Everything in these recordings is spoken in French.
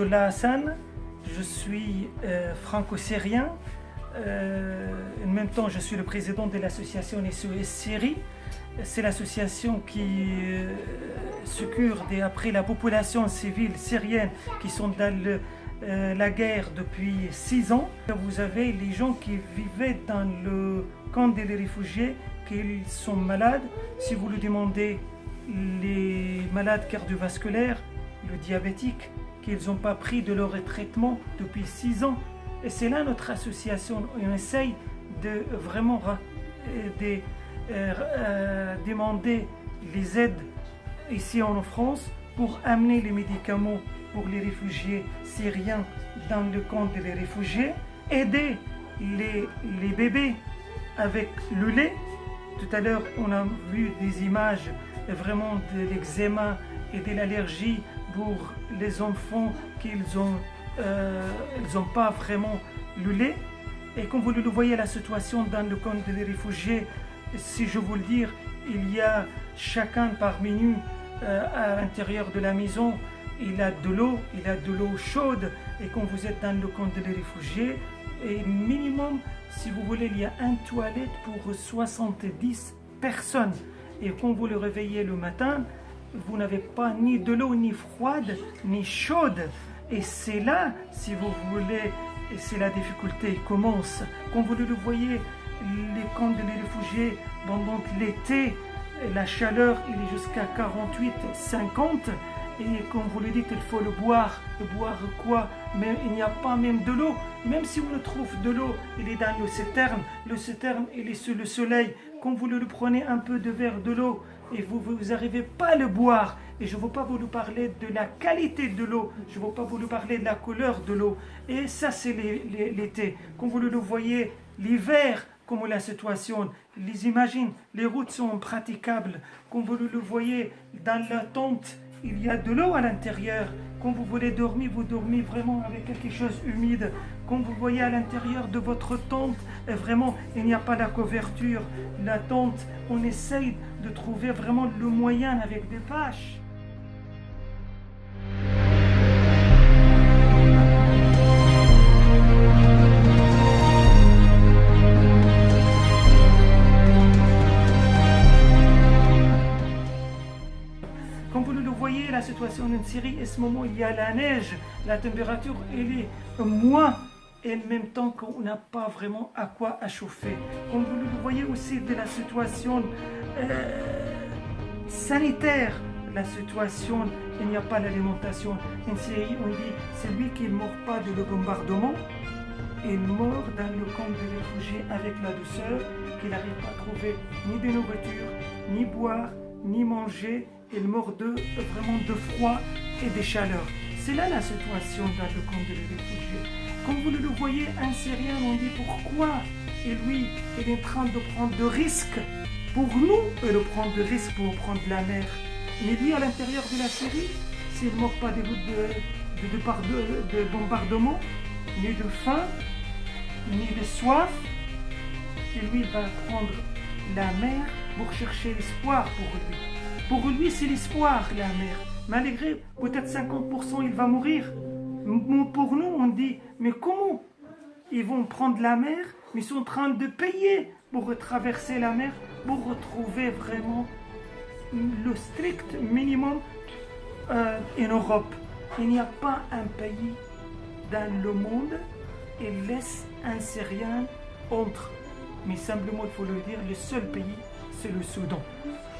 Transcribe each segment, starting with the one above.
Abdullah Hassan, je suis franco-syrien. En même temps, je suis le président de l'association SOS Syrie. C'est l'association qui s'occupe après la population civile syrienne qui sont dans la guerre depuis 6 ans. Vous avez les gens qui vivaient dans le camp des réfugiés, qui sont malades. Si vous le demandez, les malades cardiovasculaires, le diabétique, qu'ils n'ont pas pris de leur traitement depuis 6 ans. Et c'est là notre association, on essaye de vraiment demander les aides ici en France pour amener les médicaments pour les réfugiés syriens dans le camp des réfugiés, aider les bébés avec le lait. Tout à l'heure, on a vu des images vraiment de l'eczéma et de l'allergie pour les enfants qu'ils n'ont pas vraiment le lait. Et comme vous le voyez, la situation dans le camp des réfugiés, si je vous le dire, il y a chacun parmi nous à l'intérieur de la maison, il a de l'eau chaude. Et quand vous êtes dans le camp des réfugiés, et minimum, si vous voulez, il y a une toilette pour 70 personnes. Et quand vous le réveillez le matin, vous n'avez pas ni de l'eau ni froide ni chaude. Et c'est là, si vous voulez, et c'est la difficulté qui commence. Quand vous le voyez, les camps des réfugiés, pendant l'été, la chaleur il est jusqu'à 48-50. Et comme vous le dites, il faut le boire. Le boire quoi? Mais il n'y a pas même de l'eau. Même si vous le trouvez de l'eau, il est dans le citerne. Le citerne, il est sous le soleil. Quand vous le prenez un peu de verre de l'eau et vous n'arrivez pas à le boire, et je ne veux pas vous parler de la qualité de l'eau, je ne veux pas vous parler de la couleur de l'eau. Et ça, c'est l'été. Quand vous le voyez, l'hiver, comme la situation, les imagines, les routes sont impraticables. Quand vous le voyez dans la tente, il y a de l'eau à l'intérieur. Quand vous voulez dormir, vous dormez vraiment avec quelque chose humide. Quand vous voyez à l'intérieur de votre tente, vraiment, il n'y a pas la couverture. La tente, on essaye de trouver vraiment le moyen avec des bâches. Comme vous le voyez, la situation en Syrie, à ce moment, il y a la neige, la température, elle est moins, et en même temps qu'on n'a pas vraiment à quoi chauffer. Comme vous le voyez aussi de la situation sanitaire, la situation, il n'y a pas l'alimentation. En Syrie, on dit, celui qui ne meurt pas de le bombardement, il meurt dans le camp de réfugiés avec la douceur, qu'il n'arrive pas à trouver ni de nourriture, ni boire, ni manger. Il meurt vraiment de froid et de chaleur. C'est là la situation dans le camp des réfugiés. Comme vous le voyez, un Syrien, on dit pourquoi, et lui, il est en train de prendre de risques. Pour nous, il prend de risques pour prendre la mer. Mais lui, à l'intérieur de la Syrie, s'il ne meurt pas de bombardement, ni de faim, ni de soif, et lui va prendre la mer pour chercher l'espoir pour lui. Pour lui, c'est l'espoir, la mer. Malgré peut-être 50%, il va mourir. Pour nous, on dit, mais comment ils vont prendre la mer, mais ils sont en train de payer pour traverser la mer, pour retrouver vraiment le strict minimum en Europe. Il n'y a pas un pays dans le monde qui laisse un Syrien entre. Mais simplement, il faut le dire, le seul pays, c'est le Soudan.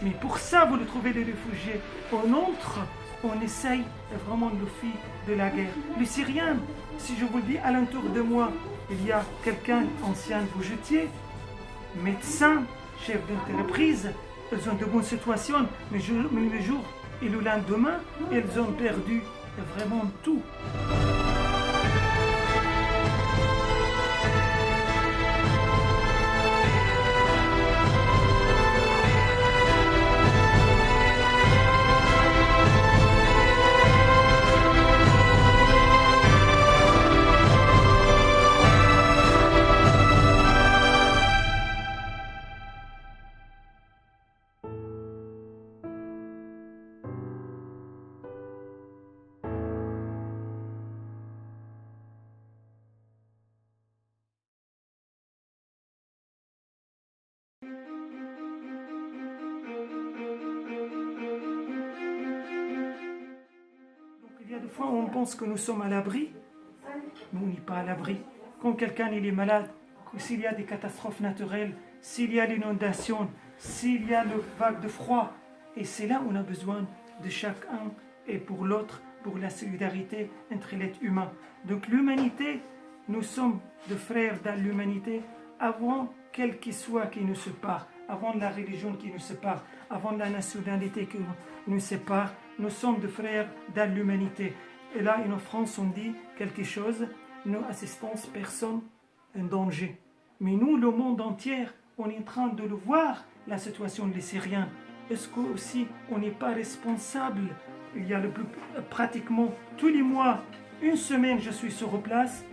Mais pour ça, vous le trouvez les réfugiés. On entre, on essaye vraiment de fuir de la guerre. Les Syriens, si je vous le dis, alentour de moi, il y a quelqu'un, ancien bougetier, médecin, chef d'entreprise. Ils ont de bonnes situations, mais le jour et le lendemain, ils ont perdu vraiment tout. Parfois, on pense que nous sommes à l'abri, mais on n'est pas à l'abri. Quand quelqu'un il est malade, s'il y a des catastrophes naturelles, s'il y a l'inondation, s'il y a le vague de froid, et c'est là où on a besoin de chacun et pour l'autre, pour la solidarité entre l'être humain. Donc l'humanité, nous sommes de frères dans l'humanité avant quel qu'il soit qui nous sépare, avant la religion qui nous sépare, avant la nationalité qui nous sépare. Nous sommes de frères dans l'humanité. Et là, en France, on dit quelque chose, nous assistons personne en danger. Mais nous, le monde entier, on est en train de le voir, la situation des Syriens. Est-ce qu'aussi on n'est pas responsable? Il y a pratiquement tous les mois, une semaine, je suis sur place.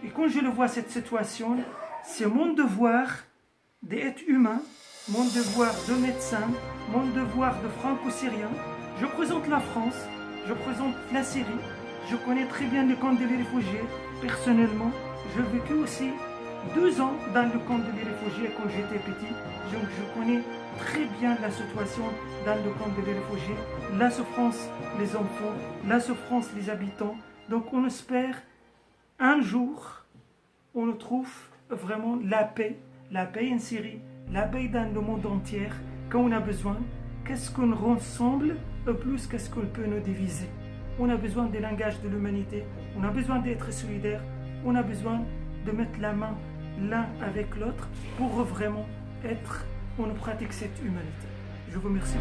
Et quand je le vois, cette situation, c'est mon devoir d'être humain, mon devoir de médecin, mon devoir de franco-syrien. Je présente la France, je présente la Syrie. Je connais très bien le camp des réfugiés. Personnellement, j'ai vécu aussi 2 ans dans le camp des réfugiés quand j'étais petit. Donc je connais très bien la situation dans le camp des réfugiés, la souffrance des enfants, la souffrance des habitants. Donc on espère un jour, on trouve vraiment la paix en Syrie, la paix dans le monde entier, quand on a besoin. Qu'est-ce qu'on rassemble, plus qu'est-ce qu'on peut nous diviser. On a besoin des langages de l'humanité, on a besoin d'être solidaire, on a besoin de mettre la main l'un avec l'autre pour vraiment être, on pratique cette humanité. Je vous remercie.